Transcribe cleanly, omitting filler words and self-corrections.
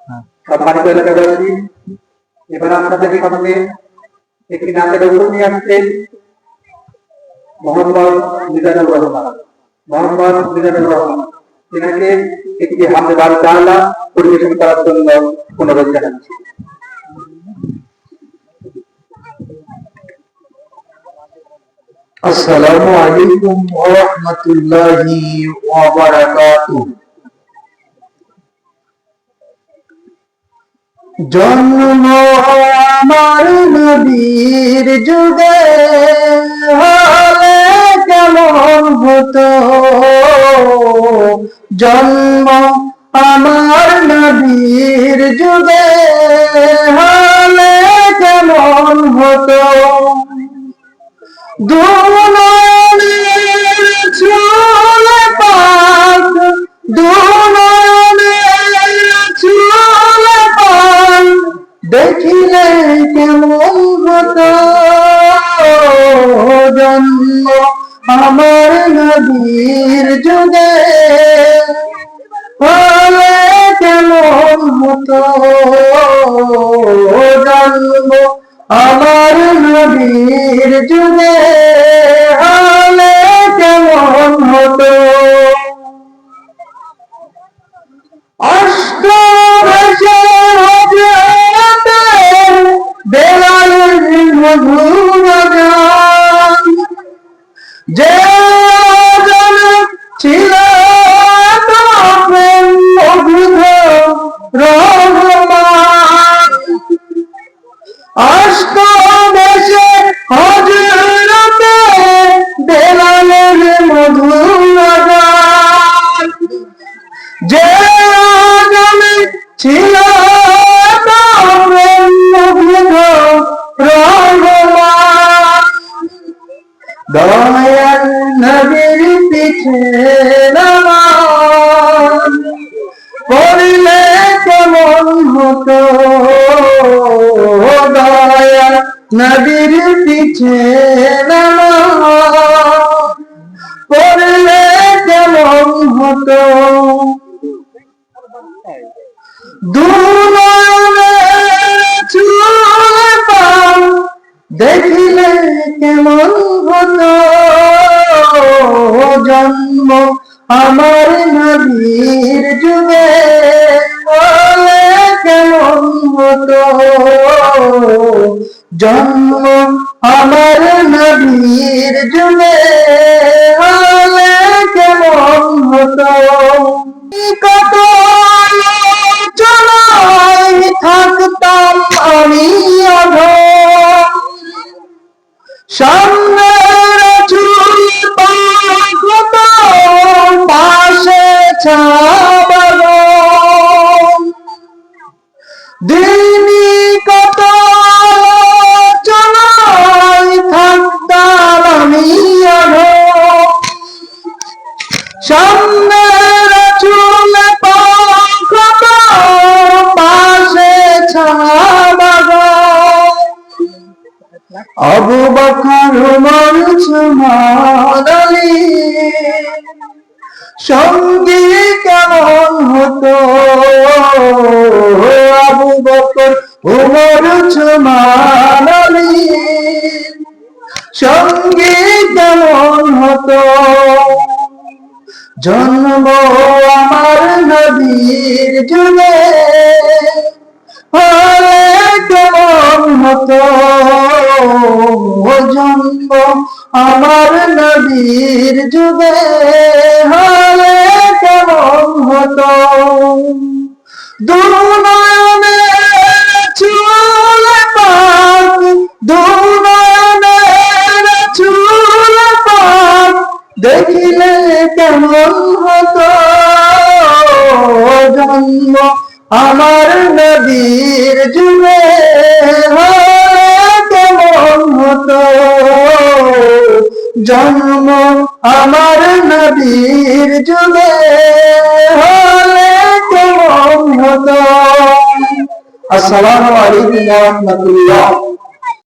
সম্মানিত এলাকাবাসী, এবার আপনাদের সামনে একটি নাচের উপর নিয়ে আসছেন মোহাম্মদ মিজানুর রহমান। তিনাকে একটি হামদার চালা পরিবেশন করার জন্য অনুরোধ জানাচ্ছি। আসসালামু আলাইকুম ওয়া রাহমাতুল্লাহি ওয়া বারাকাতুহু। জন্ম আমার নবীর যুগে হলে কেমন হতো, জন্ম আমার নবীর যুগে হলে কেমন হতো। দুনয়নের চুলে পাক, দুনয়নের চুলে পাক দেখিলে কেমন হতো, জন্ম আমার নবীর যুগে হলে কেমন হতো, জন্ম আমার নবীর যুগে হলে কেমন হতো। অষ্টদশে হযরতে বেলালের মধুর গান, যে আযানে ছিল প্রেম অবুধ রহমান। অষ্টদশে হযরতে বেলালের মধুর গান, যে আযানে ছিল প্রেম অবুধ রহমান। দয়াল নবীর পিছে নামাজ পড়লে কেমন হতো, দয়াল নবীর পিছে নামাজ পড়লে কেমন হতো। দুনয়নের চুলে পাক দেখিলে কেমন হতো, জন্ম আমার নবীর যুগে হলে কেমন হতো, জন্ম আমার নবীর যুগে হলে কেমন হতো। কত আলোচনায় থাকতাম আমি অধম, সামনে রাসূল পাক হতো পাশে ছাবাগম। দিনী কত আলোচনায় থাকতাম আমি অধম, সামনে রাসূল পাক হতো পাশে ছাবাগম। আবু বকর ওমর উসমান আলী সঙ্গী কেমন হতো, আবু বকর ওমর উসমান আলী সঙ্গী কেমন হতো, জন্ম আমার নবীর যুগে হলে কেমন হতো, জন্ম আমার নবীর যুগে হলে কেমন হতো। দুনয়নের চুলে পাক, দুনয়নের চুলে পাক দেখিলে কেমন হতো, জন্ম আমার নবীর যুগে হলে কেমন হতো, জন্ম আমার নবীর যুগে হলে কেমন হতো। আসসালামু আলাইকুম ওয়া রাহমাতুল্লাহ।